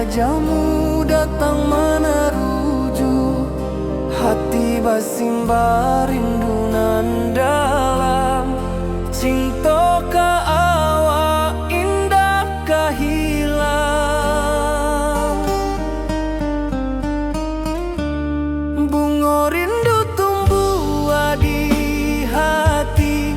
wajahmu datang meneruju, hati basimba rindu nan dalam. Cinta ka awak indah kahilang, bunga rindu tumbuh di hati,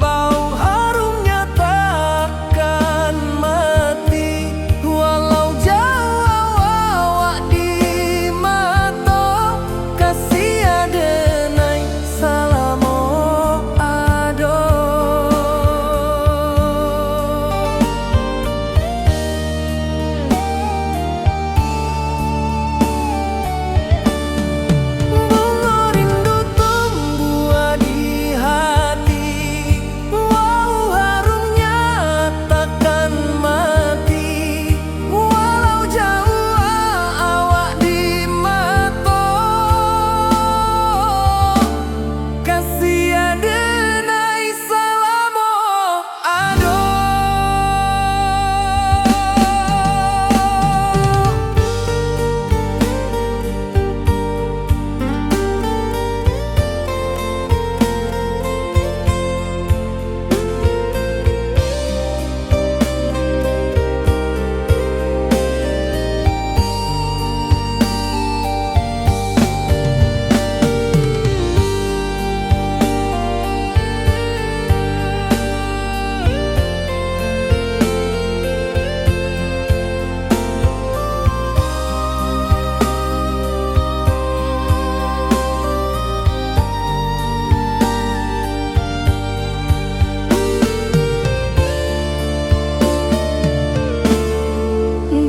bau harumnya takkan mati. Walau jauh awak di mata, kasih adenai salamo ado. Bunga rindu tumbuh di hati, wow harumnya takkan mati. Walau jauh awak di mata, kasih adenai salamo ado.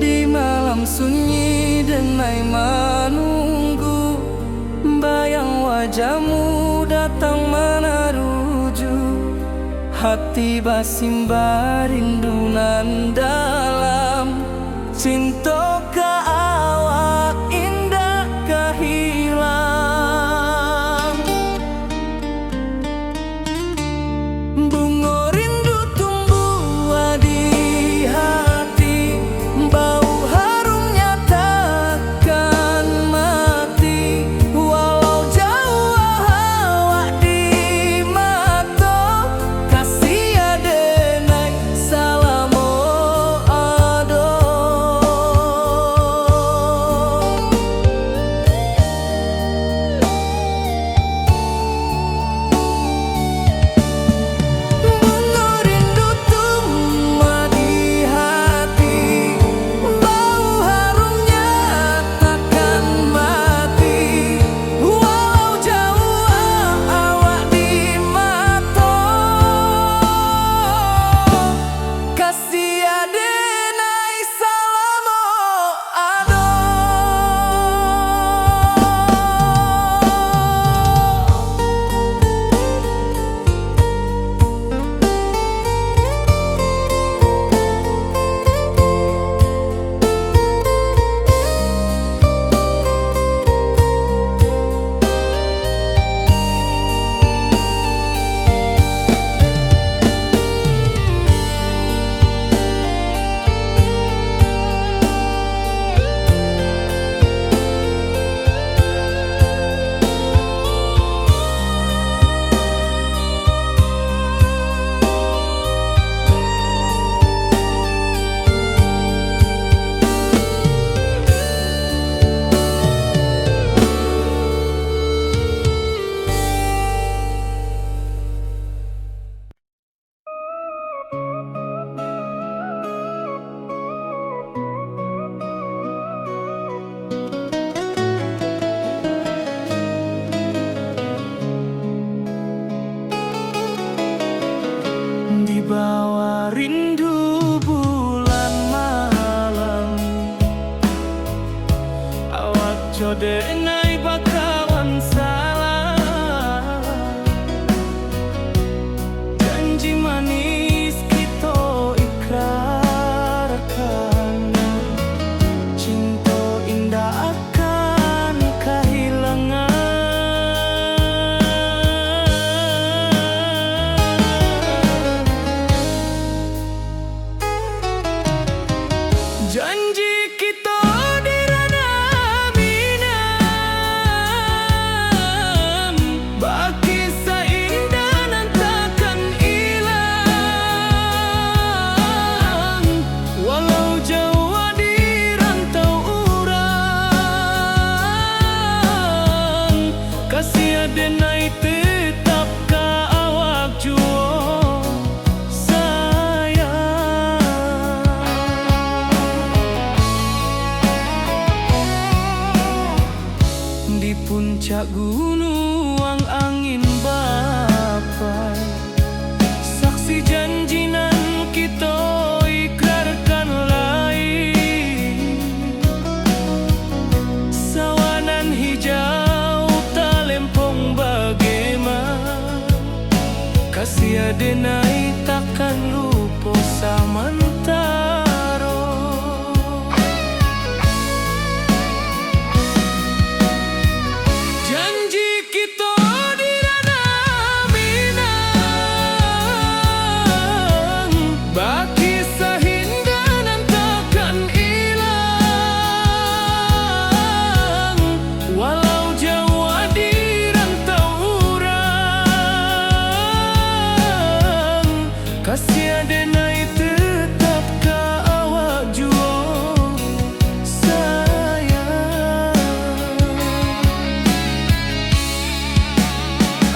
Di malam sunyi denai menunggu, bayang wajahmu datang meneruju, hati basimba rindu nan dalam. Cinta ka awak indah kahilang, bunga rindu tumbuh di hati, bau harumnya takkan mati. Walau jauh awak di mata, kasih adenai salamo ado. Bunga rindu tumbuh di hati, bau harumnya takkan mati. Walau jauh awak di mata, kasih adenai salamo ado. Di bawah rindu bulan malam, awak jodenai bakawan salah. Janji manis kita ikrarkan, cinta indah akan kehilangan. Janji kita puncak gunung angin bapai, saksi janji nan kita ikrarkan lain. Sawanan hijau talempong bagaimana, kasih adenai takkan lupa samantaro. Janji kita di ranah Minang, baki sahinda nan takkan hilang. Walau jauh di rantau urang, kasih adenai tetap ka awak jua sayang.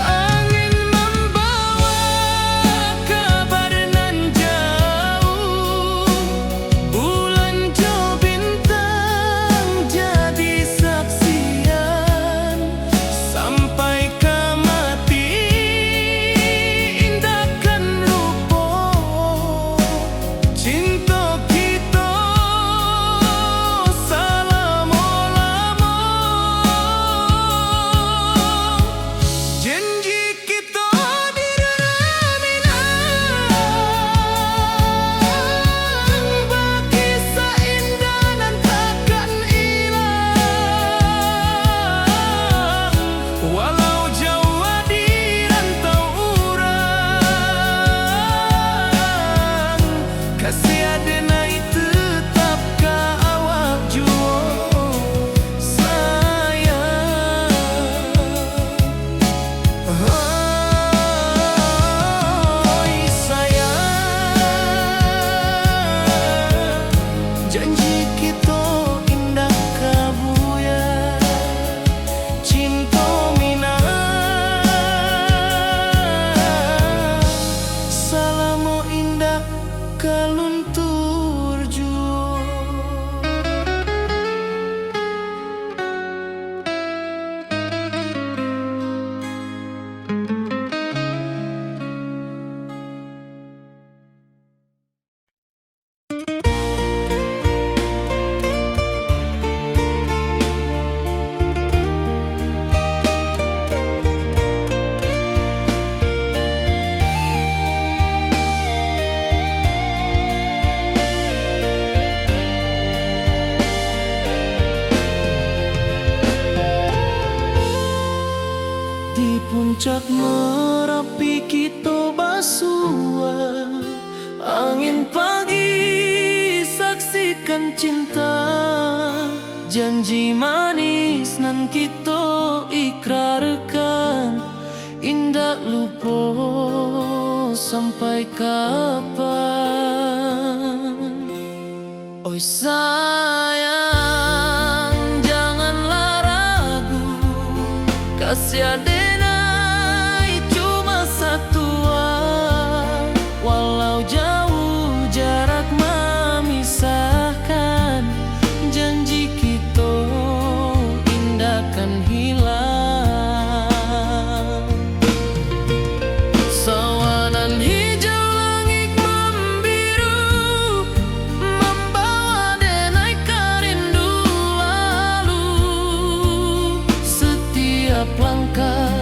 Angin membawa kabar nan jauh, bulan jo bintang jadi saksian. Sampai ke mati indahkan lupa cinta kita selama-lama. Janji kita di ranah Minang, baki seindah dan takkan hilang. Walau jauh di rantau urang, kasih adenai tetap ka awak jua sayang. Oi sayang, janji kita indah kabuya, cinta Minang selama indah kaluntur jua. Di puncak Merapi kita basua, angin pagi saksikan cinta. Janji manis nan kita ikrarkan, indah lupa sampai kapan. Oi sayang, janganlah ragu, kasih adenai cuma satuan. Walau jauh jarak memisahkan, janji kita indahkan hilang. Sawanan hijau langit membiru, membawa denai kerindu lalu. Setiap langkah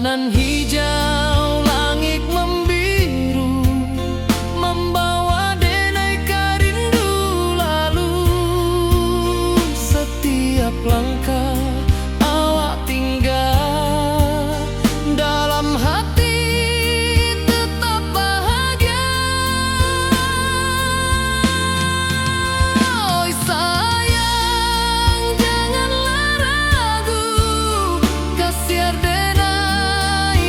Perjalanan hijau, langit membiru, membawa denai rindu lalu. Setiap langkah awak tinggal, dalam hati tetap bahagia. Oi sayang, janganlah ragu, kasiar denai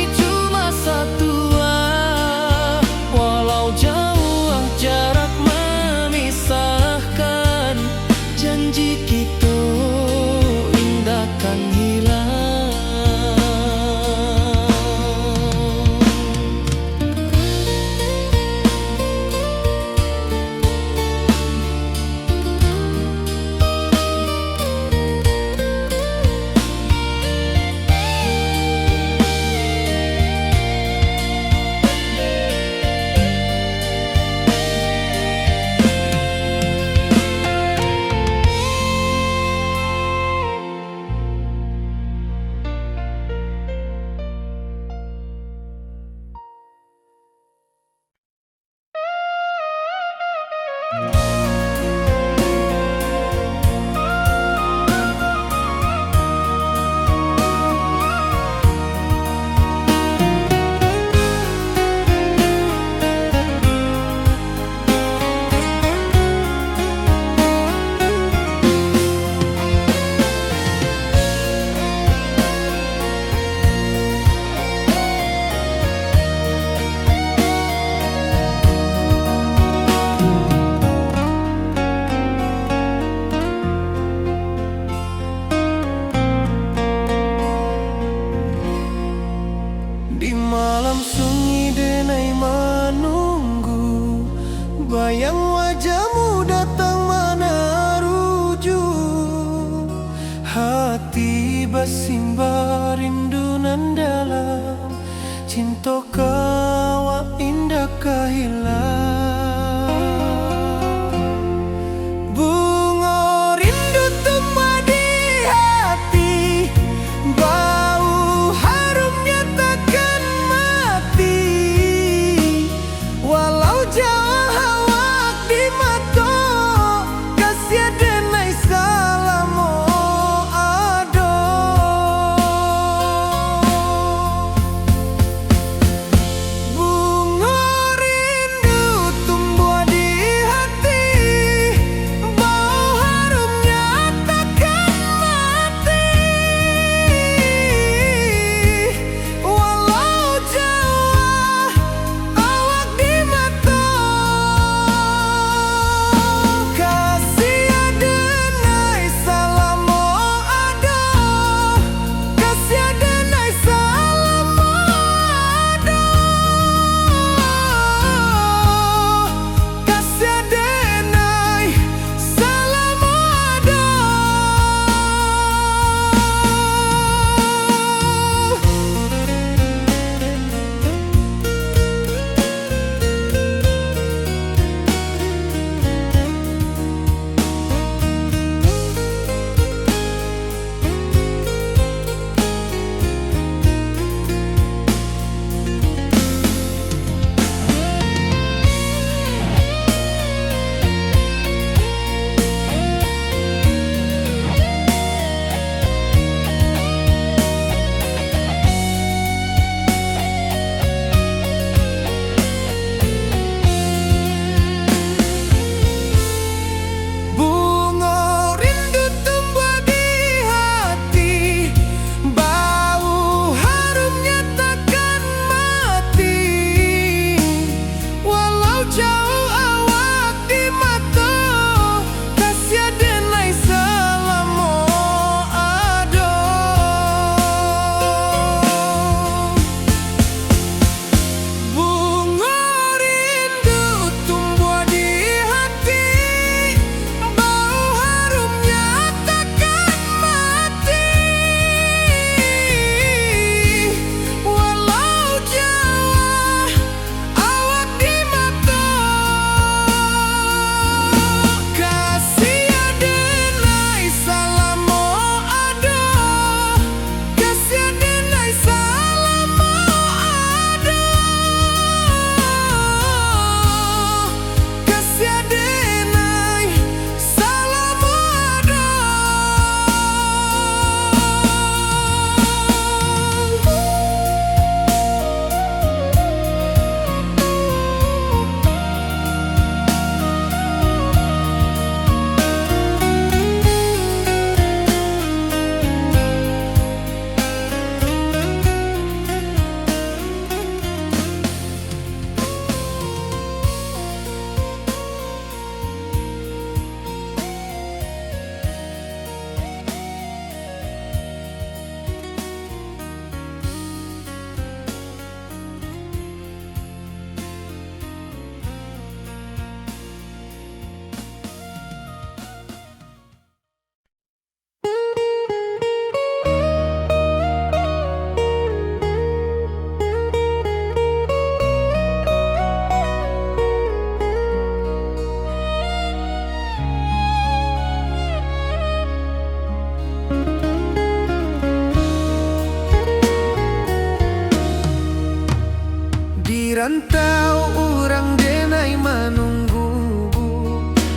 rantau urang denai manunggu,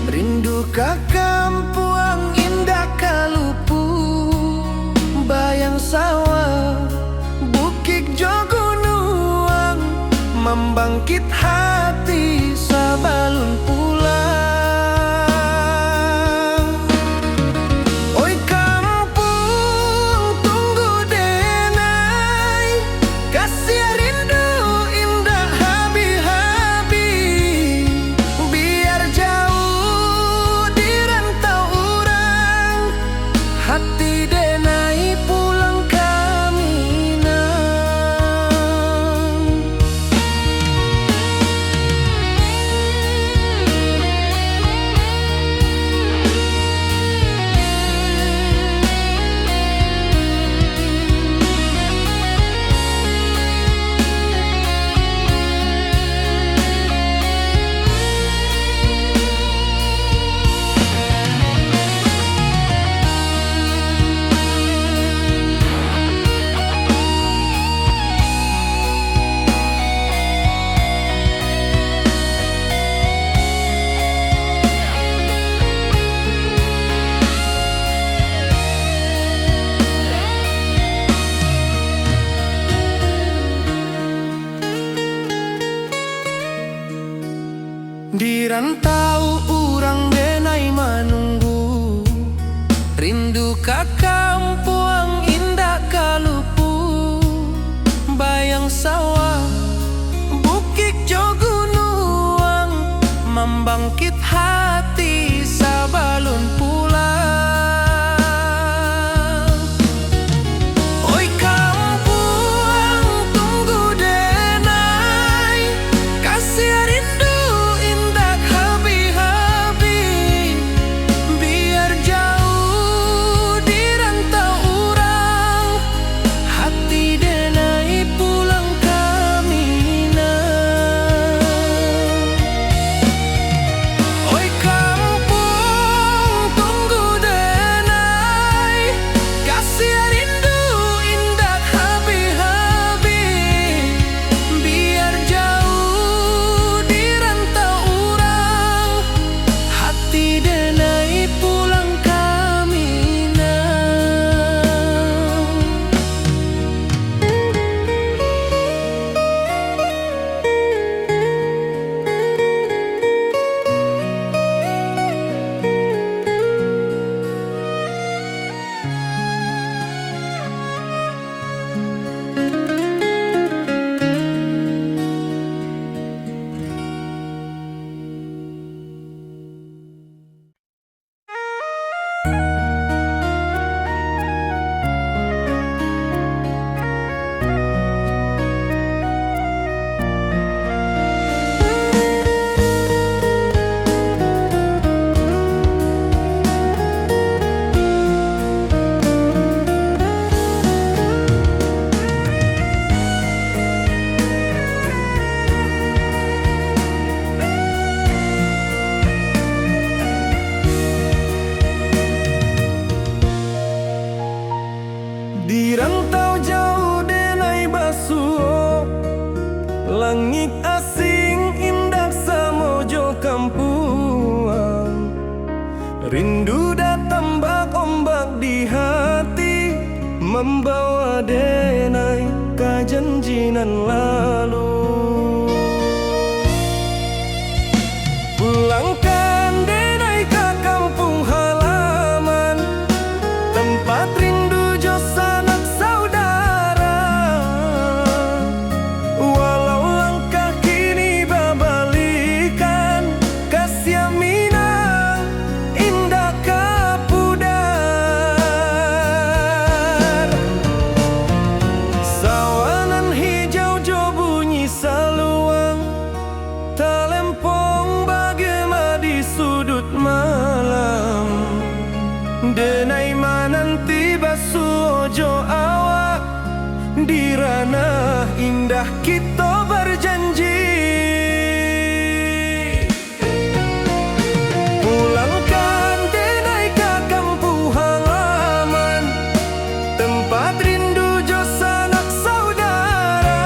rindu ka kampuang indah kalupu, bayang sawah bukit jo gunung, membangkit hati sabalun pulang. Oi kampung tunggu denai, kasih rindu indah habi-habi, biar jauh di rantau urang, hati denai pulang ke Minang. Di rantau urang denai manunggu, rindu ka kampuang indah kalupu, bayang sawah bukit jo gunung, membangkit hati sabalun pulang. Oi kampung tunggu denai, kasih rindu indah habi-habi, biar jauh di rantau urang, hati denai pulang ke Minang. Oi kampung tunggu denai, kasih rindu indah habi-habi, biar jauh di rantau urang, hati denai pulang ke Minang. Di rantau jauh denai basuh, langit asing indah samojo kampuang, rindu datang bak ombak di hati, membawa denai ke janjinan lalu. Pulangkan denai ke kampung halaman, tempat rindu jo sanak saudara. Walau langkah kini babalikan, kasih Minang indah kapudar. Sawanan hijau jo bunyi saluang, talempong bagema di sudut malam. Denai mananti basuh jo awak, di ranah indah kita berjanji. Pulangkan denai ke kampung halaman, tempat rindu jo sanak saudara.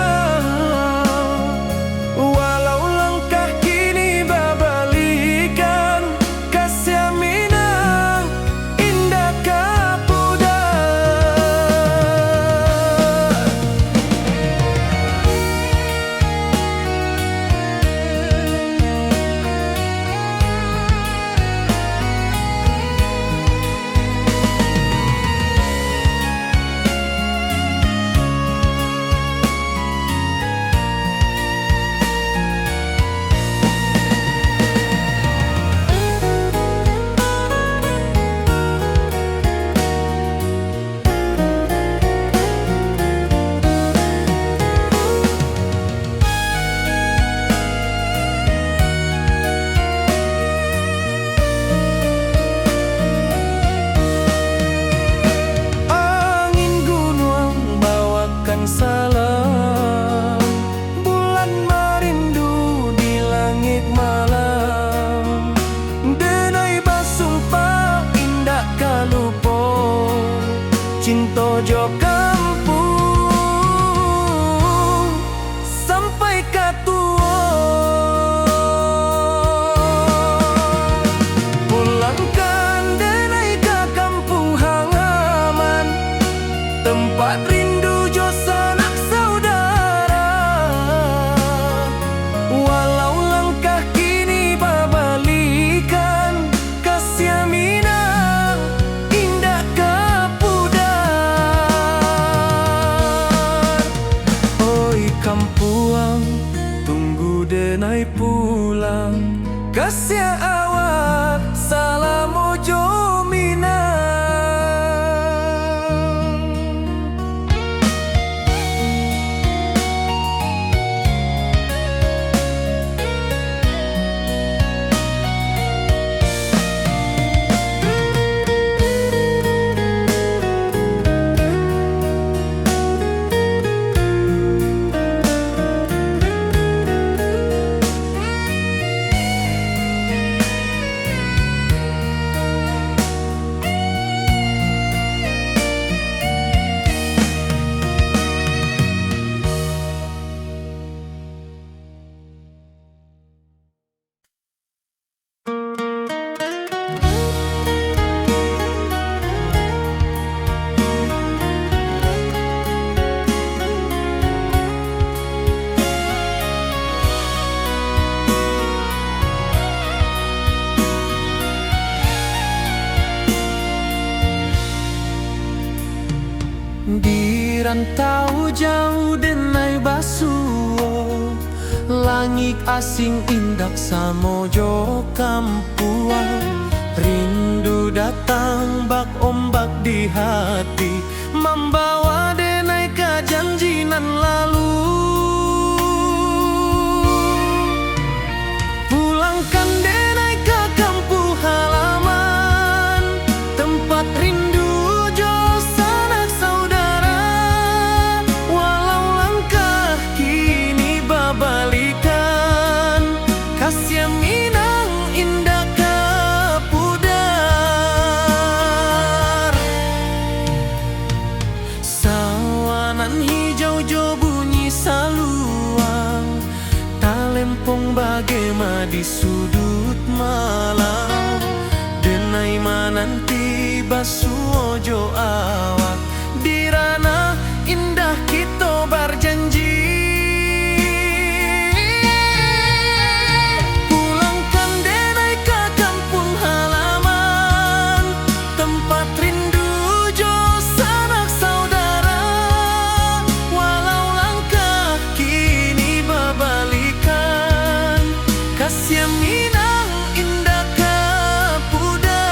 rantau jauh denai basuo, langit asing indak samojo kampuan. Rindu datang bak ombak di hati, membawa denai ke janjinan lalu. Pulangkan denai ke kampung halaman, tempat rindu jo sanak saudara. Walau langkah kini babalikan, kasih Minang indah ke pudar. Sawanan hijau jo bunyi saluang, talempong bagema di sudut malam. Denai mananti basuo jo awak, di ranah indah kita berjanji. Pulangkan denai ke kampung halaman, tempat rindu jo sanak saudara. Walau langkah kini babalikan, kasih Minang indah ke pudar.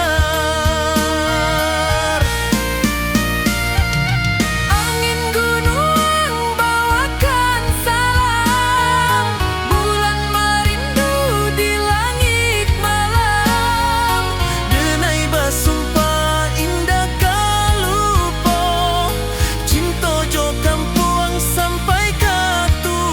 Angin gunung bawakan salam, bulan merindu di langit malam. Denai basumpah indah kalupo, cinta jo kampuang sampai ke tua.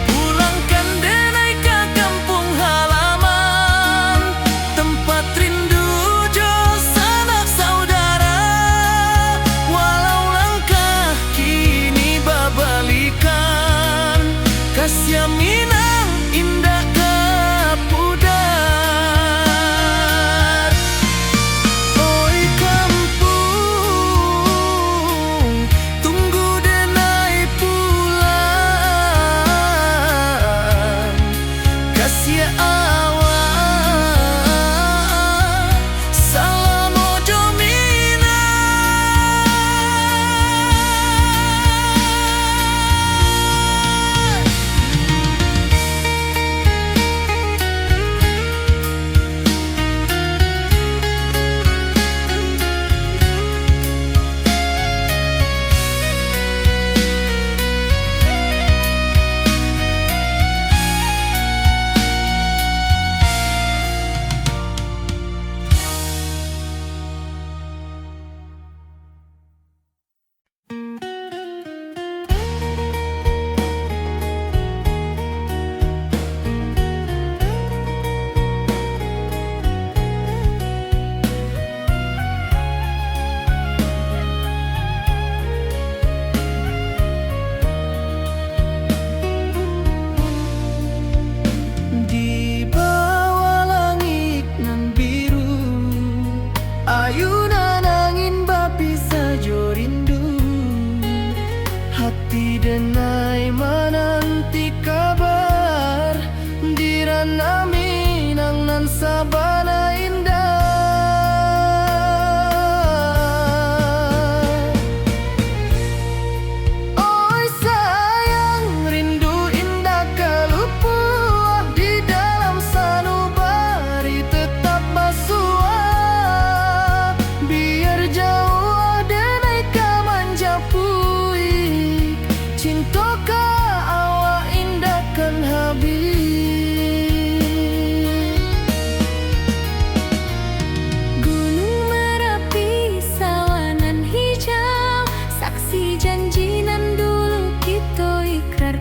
Pulangkan denai ke kampung halaman, tempat rindu jo sanak saudara. Walau langkah kini babalikan, kasih Minang indah ke pudar. Oi kampung, tunggu denai pulang, kasih awak salam ojo Minang. Di bawah langit nan biru, ayunan angin bapisa jo rindu. Hati denai menanti kabar, di ranah Minang nan sabana indah. Oi sayang, rindu indah kalupuah, di dalam sanubari tetap basuah. Biar jauh denai ka manjapuik, cinta ka awak indah kan habis. Saksi janji nan dulu kita ikrar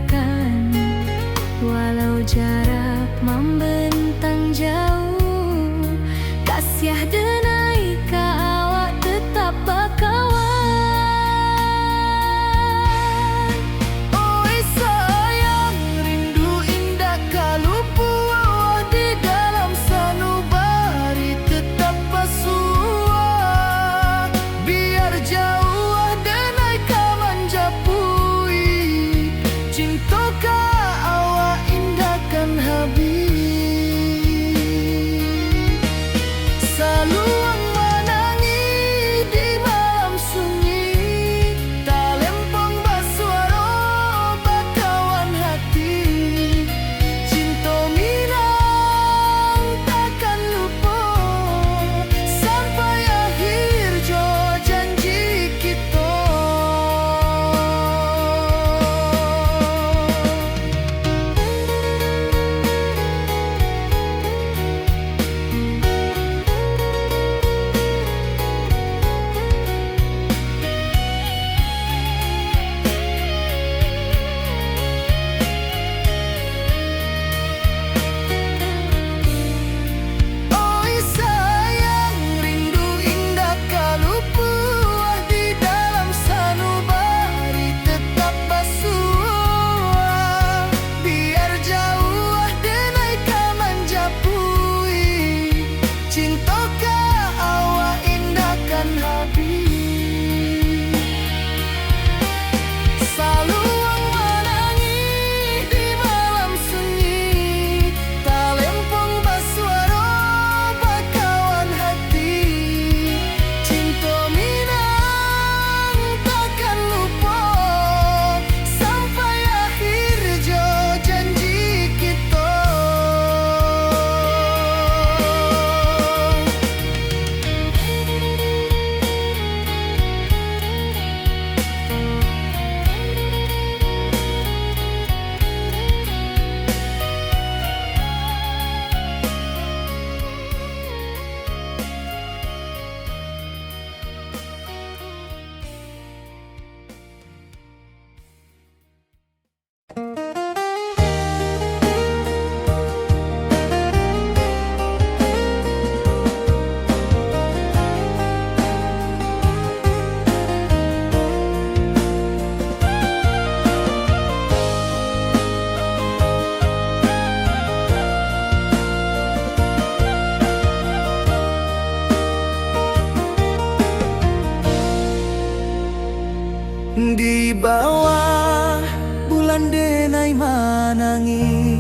Di bawah bulan denai manangi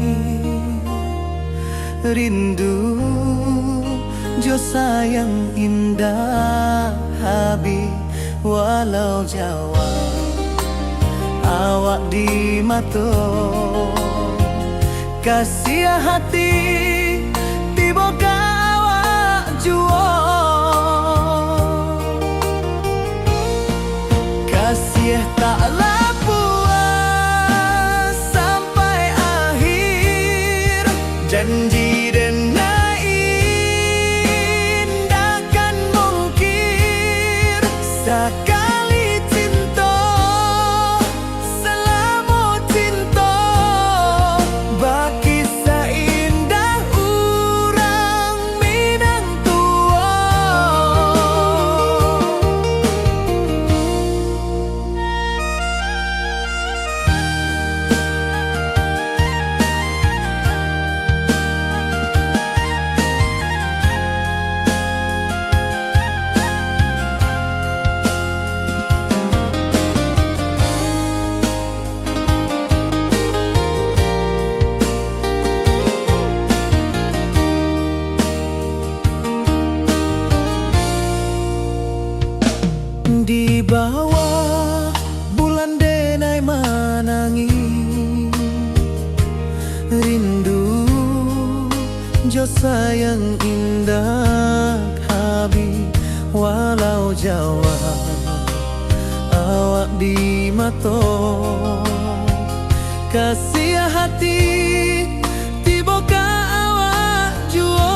rindu jo sayang indah habi walau Jawa awak di mato kasih hati tiba ka awak juo kasih taklah puas sampai akhir janji dan takkan mungkir sekali cinta selama cinta baki seindah urang Minang tua. Di bawah bulan denai manangi rindu jo sayang indah habi walau Jawa awak di mato kasih hati tiba ka awak juo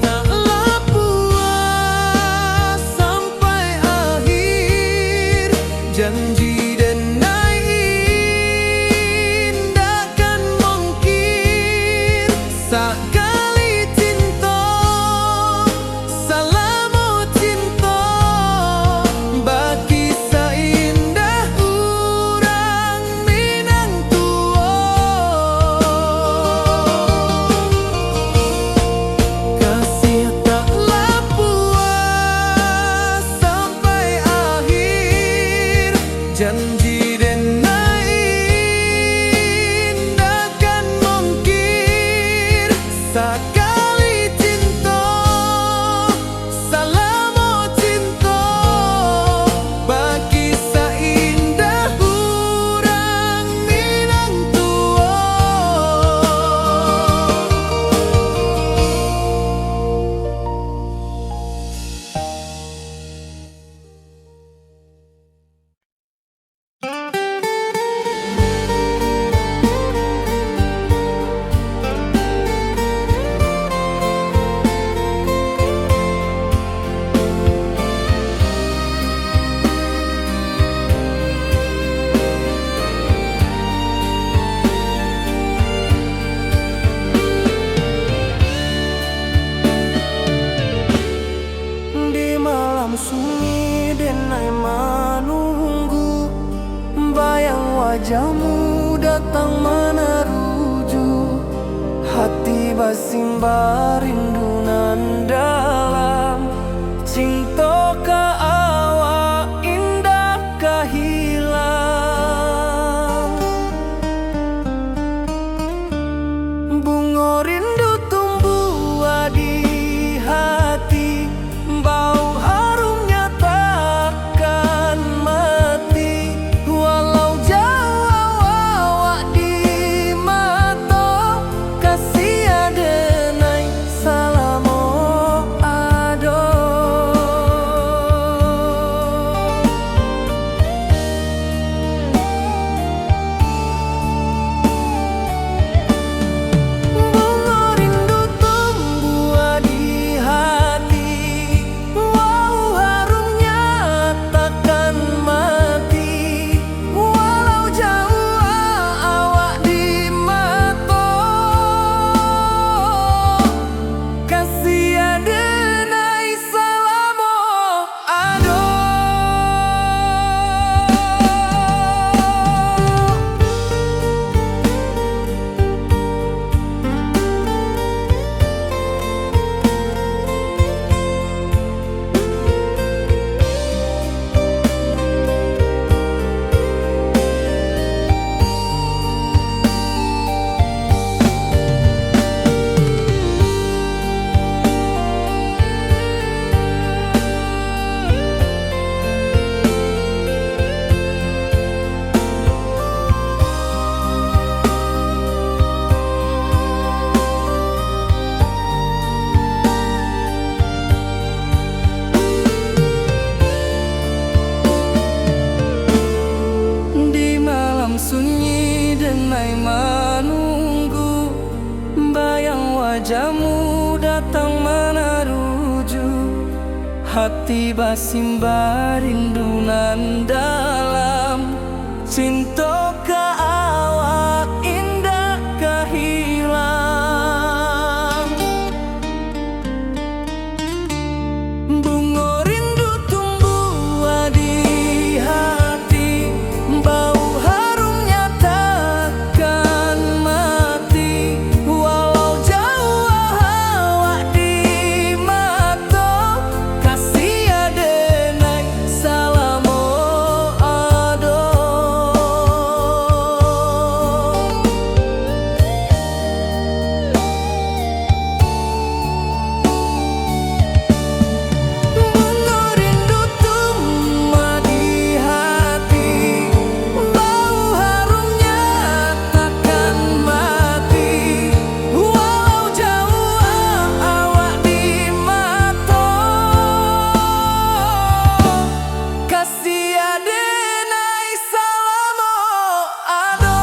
taklah puas sampai akhir janji dan takkan mungkir sekali cinta selama cinta baki seindah urang Minang tua kasih taklah puas sampai akhir janji dan takkan mungkir sekali cinta selama cinta baki seindah urang Minang tua. Di malam sunyi denai menunggu bayang wajahmu datang meneruju hati basimba rindu nan dalam cinta ka awak indah kahilang bunga rindu tumbuh di hati bau harumnya takkan mati walau jauh awak di mata kasih adenai salamo wajahmu datang meneruju, hati basimba rindunan dalam cinta ke awak indah kehilang. Bunga rindu tumbuh di hati, bau harumnya takkan mati. Walau jauh awak di mata, kasih adenai salamo ado. Bunga rindu tumbuh di hati, bau harumnya takkan mati. Walau jauh awak di mata, kasih adenai salamo ado.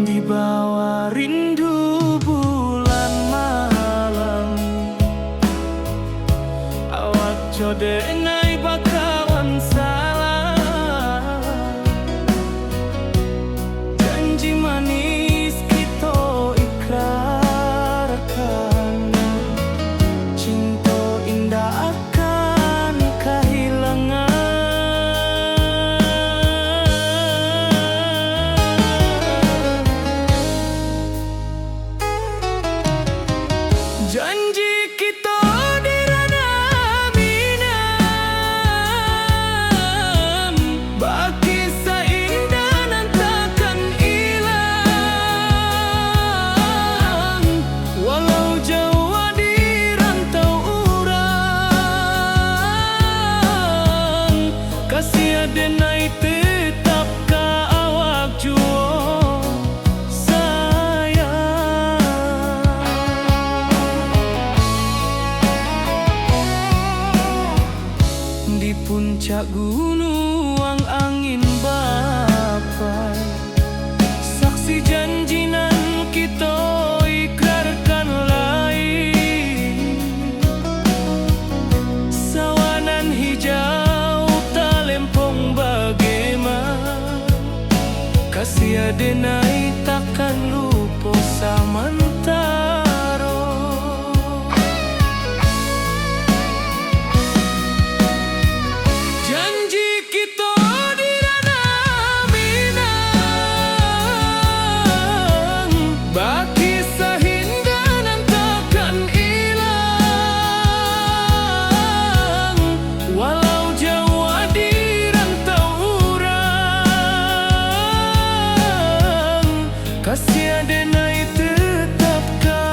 Di bawah rindu bulan malam, awak jodenai bakawan salah. Janji manis kita ikrarkan, cinta indah akan kehilangan. Janji kita di ranah Minang, baki seindah nan takkan hilang. Walau jauh di rantau urang, kasih adenai tetap ka awak jua di puncak gunung angin bapai. Saksi janji nan kita ikrarkan lain, sawanan hijau talempong bagaimana. Kasih adenai takkan lupa samantara. Janji kita di ranah Minang, baki sahinda nan takkan hilang. Walau jauh di rantau urang, kasih adenai tetap ka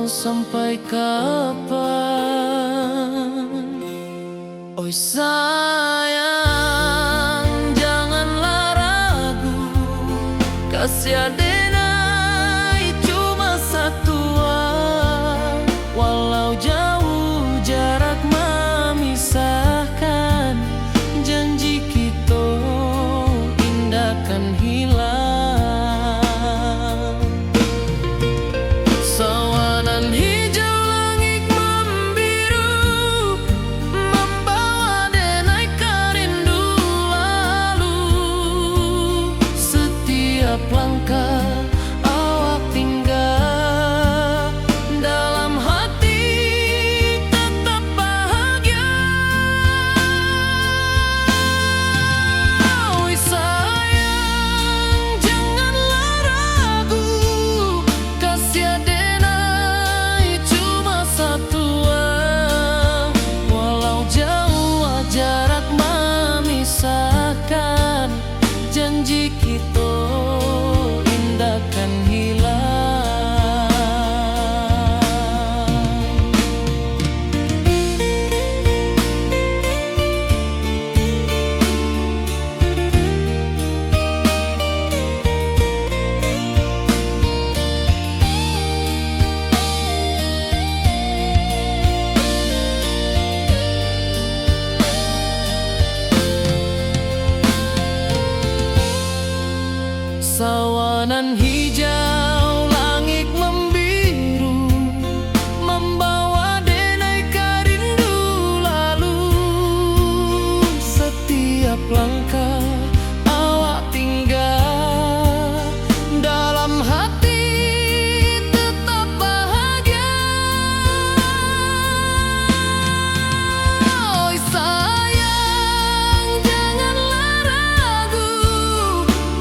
sampai kapan? Oi sayang, janganlah ragu, kasih adenai cuma satu. Walau jauh jarak memisahkan, janji kita indah kan hilang. Sawanan hijau langit membiru, membawa denai kerindu lalu. Setiap langkah awak tinggal, dalam hati tetap bahagia. Oi sayang, janganlah ragu, kasih adenai cuma satu. Walau jauh jarak memisahkan, janji kita indah kan hilang. Sawanan hijau langit membiru, membawa denai kerindu lalu. Setiap langkah awak tinggal, dalam hati tetap bahagia. Oi sayang, janganlah ragu,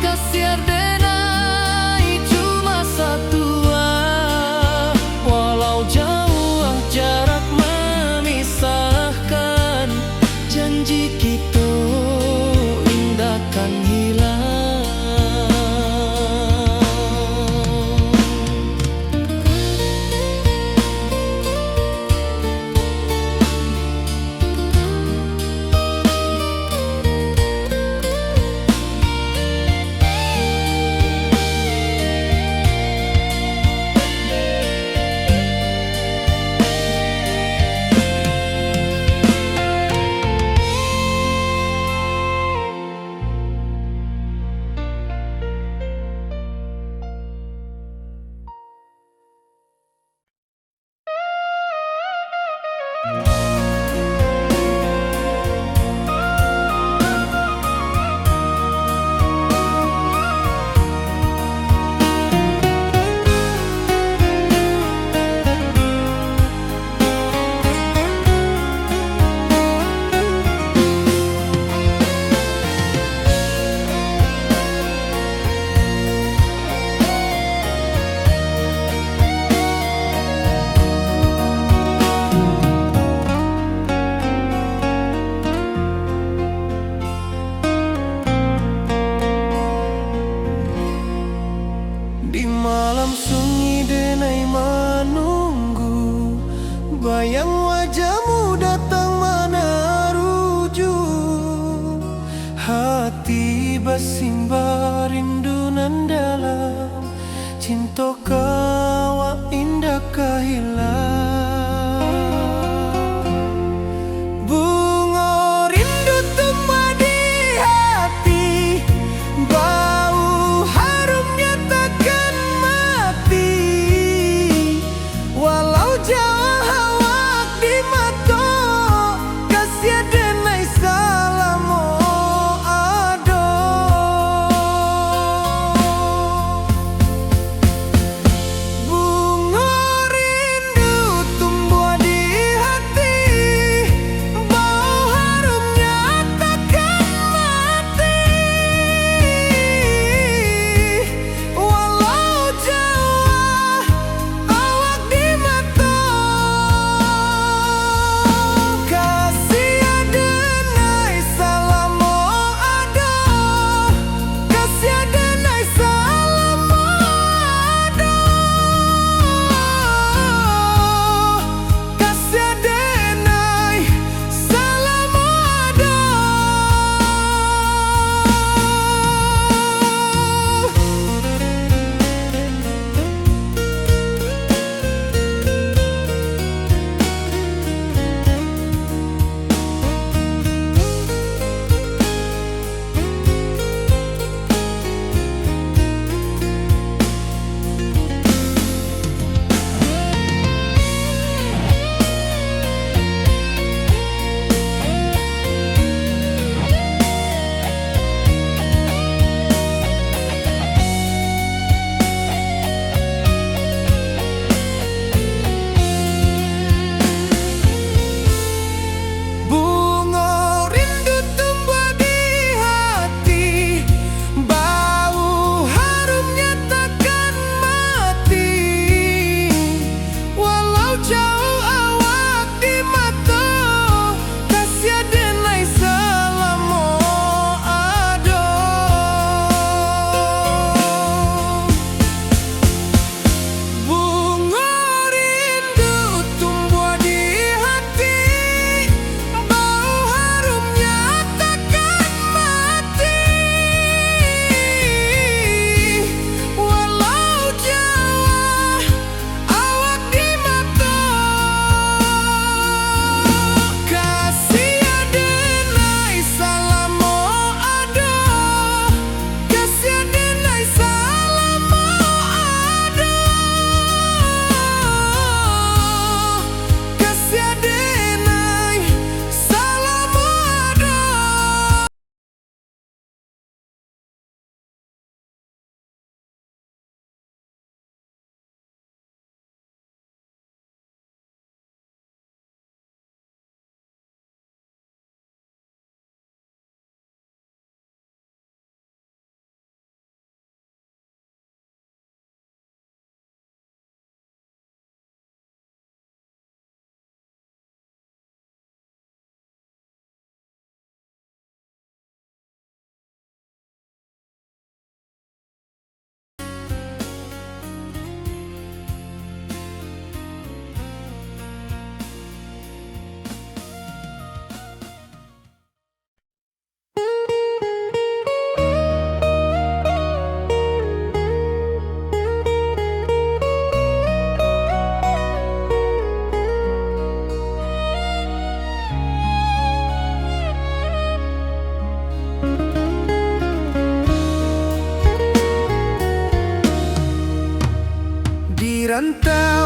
kasih adenai cuma satu. Walau jauh jarak memisahkan, janji kita indah kan hilang. Di malam sunyi denai menunggu, bayang wajahmu datang mana rujuk. Hati bersimbar rindu nan dalam, cinta kau indah kehilang. Bunga rindu tumbuh di hati, bau harumnya takkan mati. Walau jauh awak di mata, kasih adenai salam ado.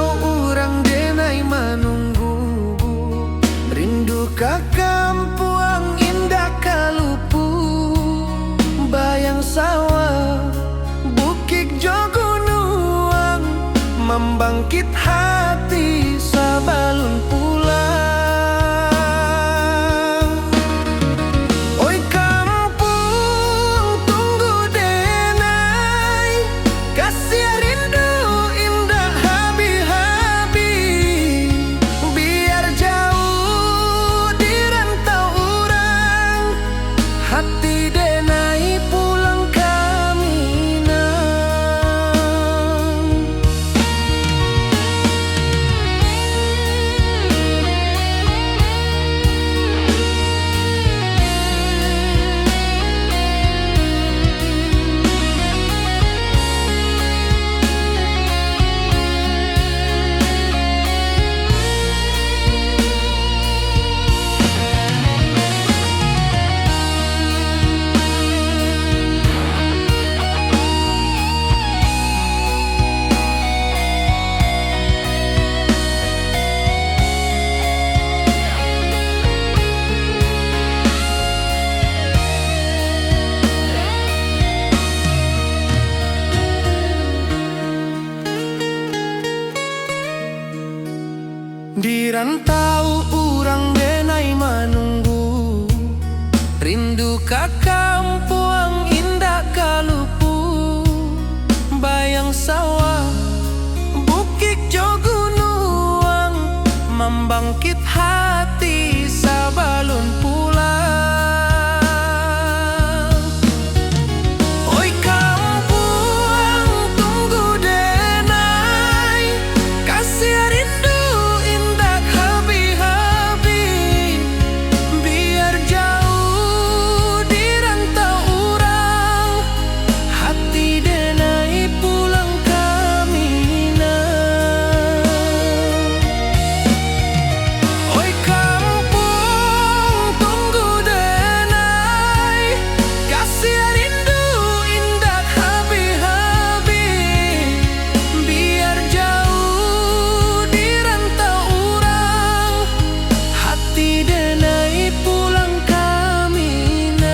rantau urang denai manunggu, rindu ka kampuang indah kalupu, bayang sawah bukit jo gunung, membangkit hati sabalun pulang. Oi kampung tunggu denai, kasih rindu indah habi-habi, biar jauh di rantau urang, hati denai pulang ke Minang. Di rantau urang denai manunggu, rindu ka kampuang indah kalupu, bayang sawah bukit jo gunung, membangkit hati sabalun pulang. Oi kampung tunggu denai, kasih rindu indah habi-habi, biar jauh di rantau urang, hati denai pulang ke Minang. Oi kampung tunggu denai, kasih rindu indah habi-habi, biar jauh di rantau urang, hati denai pulang ke Minang.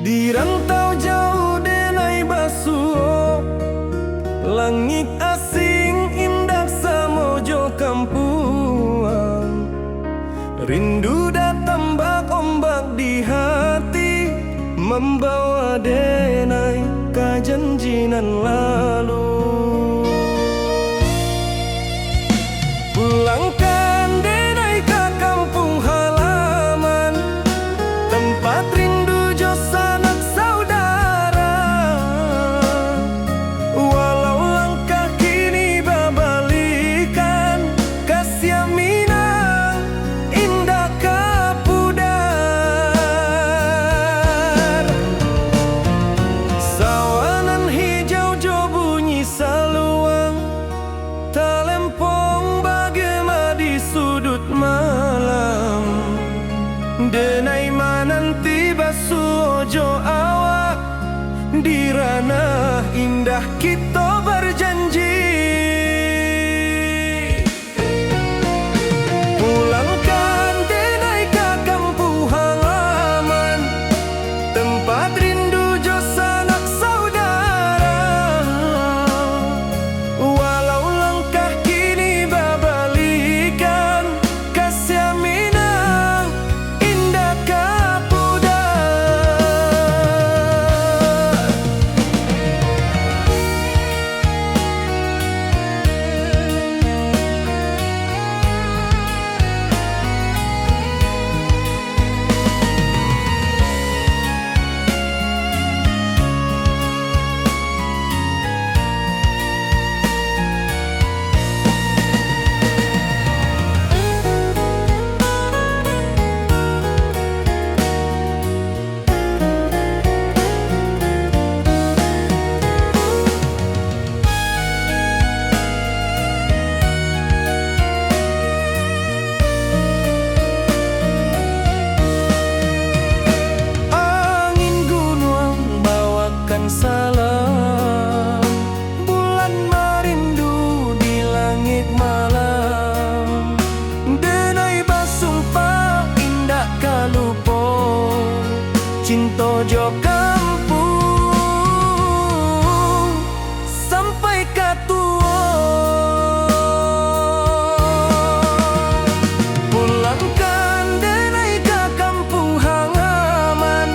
Di rantau jauh denai basuh, langit asing indah samojo kampuang, rindu datang bak ombak di hati, membawa denai ke janjinan lalu. Pulangkan denai ke kampung halaman, tempat rindu jo sanak saudara. Walau langkah kini babalikan, kasih Minang indah kapudar. Sawanan hijau jo bunyi jo kampung sampai ka tua. Pulangkan denai ka kampung halaman,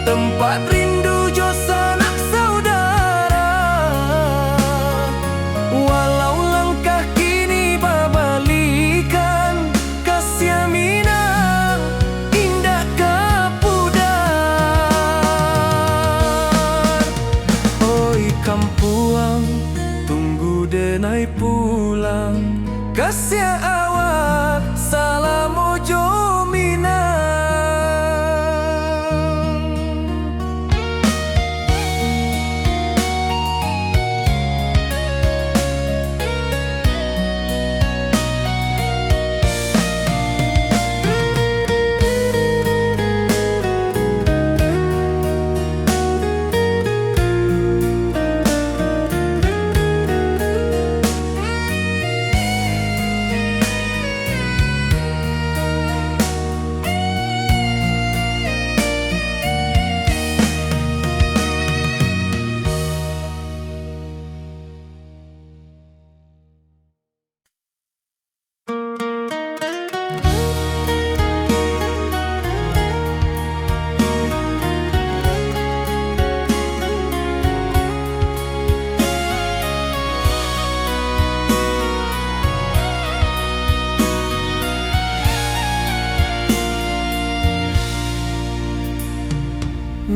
tempat rindu jo sanak saudara. Walau langkah kini babalikan, kasih Minang indah ka pudar. Oi kampuang, tunggu denai pulang, kasih awak salam ojo Minang.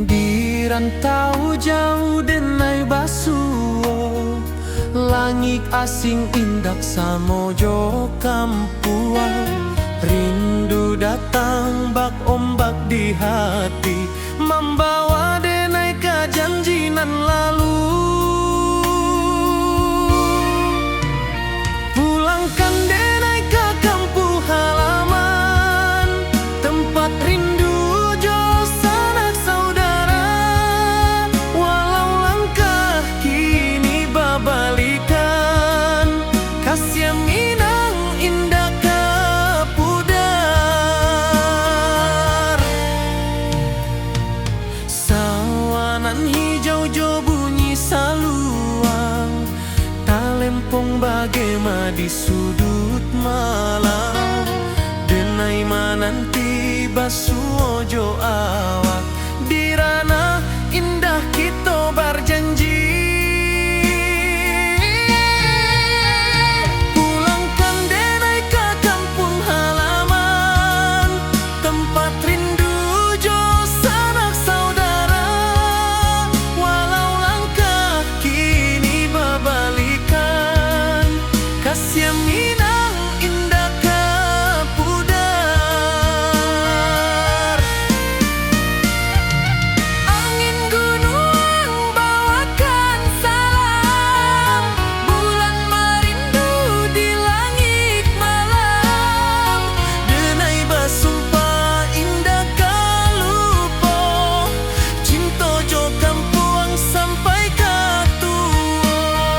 Di rantau jauh denai basuo, langit asing indak samojo kampuang. Rindu datang bak ombak di hati, membawa denai ka janji nan lalu. Pulangkan denai ka kampung halaman, tempat rindu jo sanak saudara. Walau langkah kini babalikan, kasih Minang indah ka pudar. Sawanan hijau jo bunyi saluang, talempong bagema di sudut malam. Denai mananti basuo jo awak, di ranah indah kita berjanji. Pulangkan denai ka kampung halaman, tempat rindu jo sanak saudara. Walau langkah kini babalikan, kasih Minang indah ka pudar. Angin gunung bawakan salam, bulan merindu di langit malam. Denai basumpah indah ka lupo, cinta jo kampuang sampai ka tua.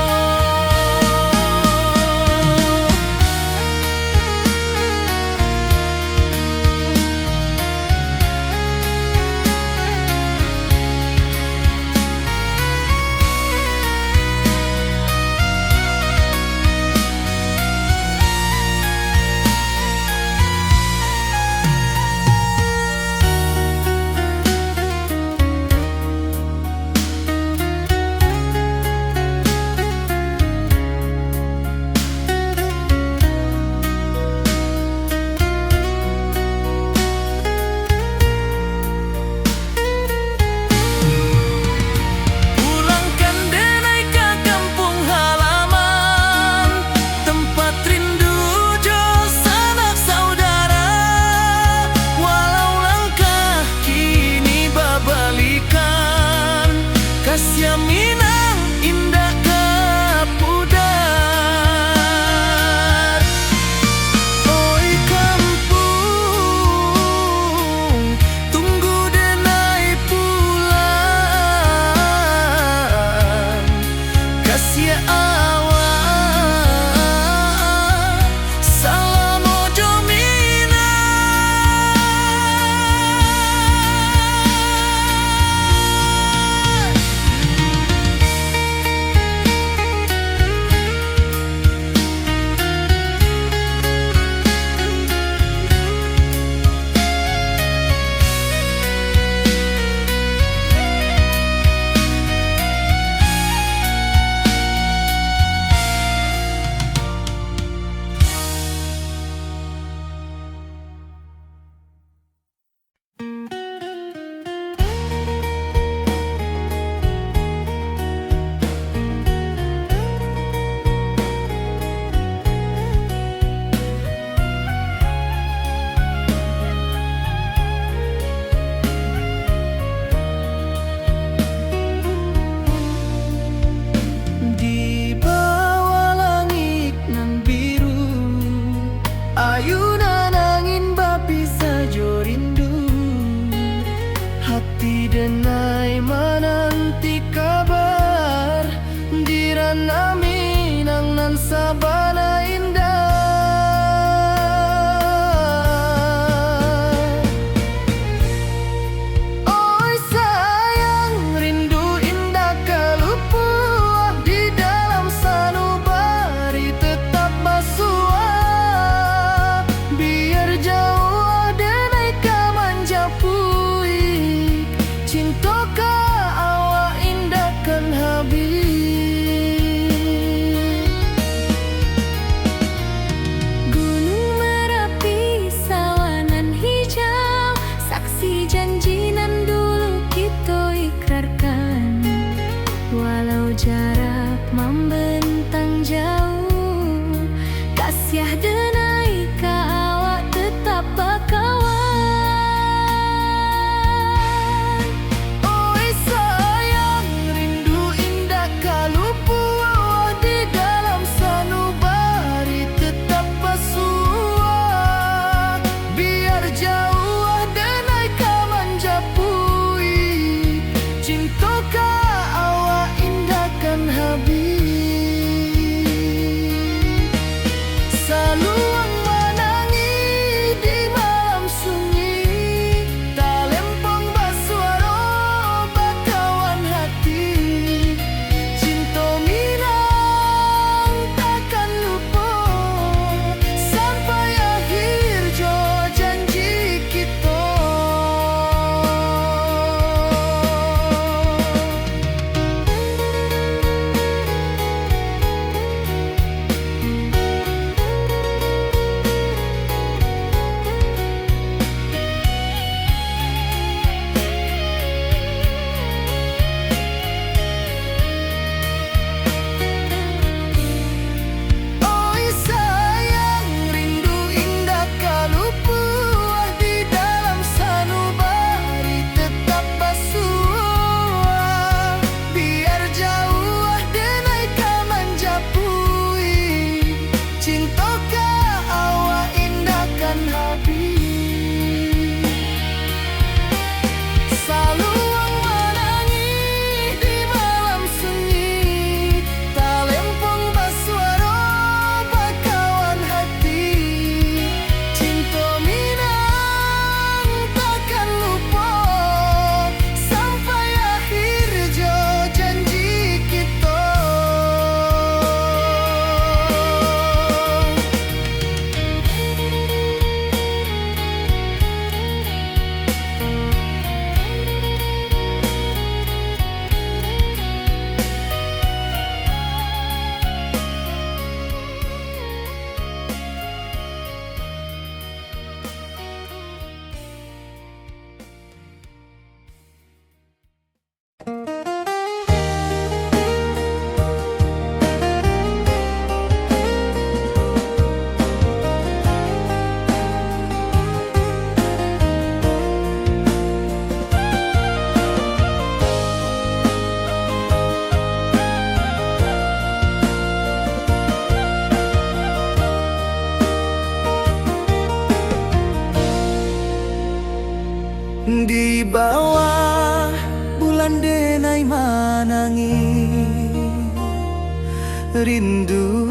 rindu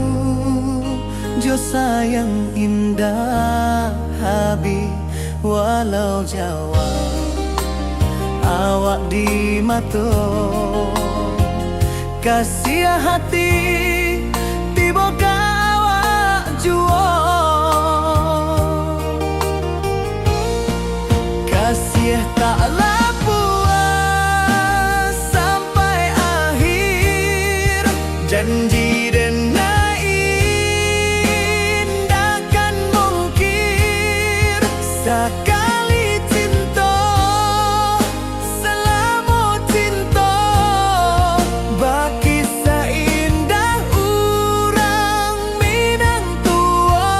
jo sayang indah habis walau Jawa awak di mato kasih hati tiba ka awak juo kasih tak puas sampai akhir janji dan indah kan mungkir sekali cinta selama cinta baki seindah urang Minang tua.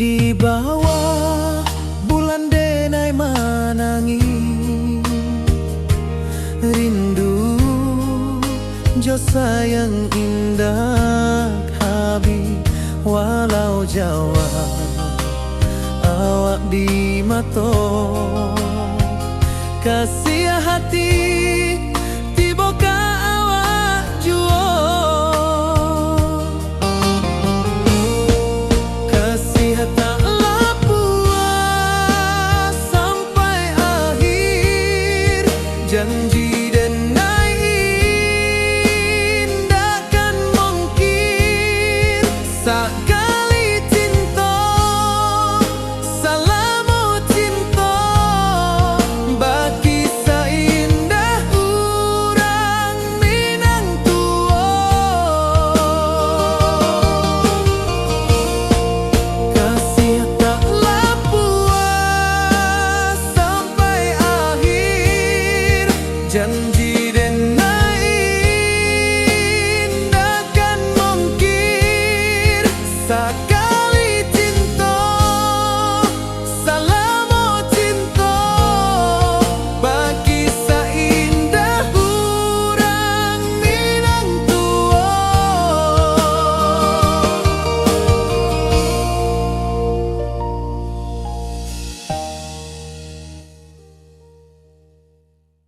Di bawah bulan denai manangi rindu jo sayang indah habis walau Jawa awak di mato kasih hati tiba ka awak juo taklah puas sampai akhir janji dan indah kan mungkir sekali cinta selama cinta baki seindah urang Minang tua kasih taklah puas sampai akhir janji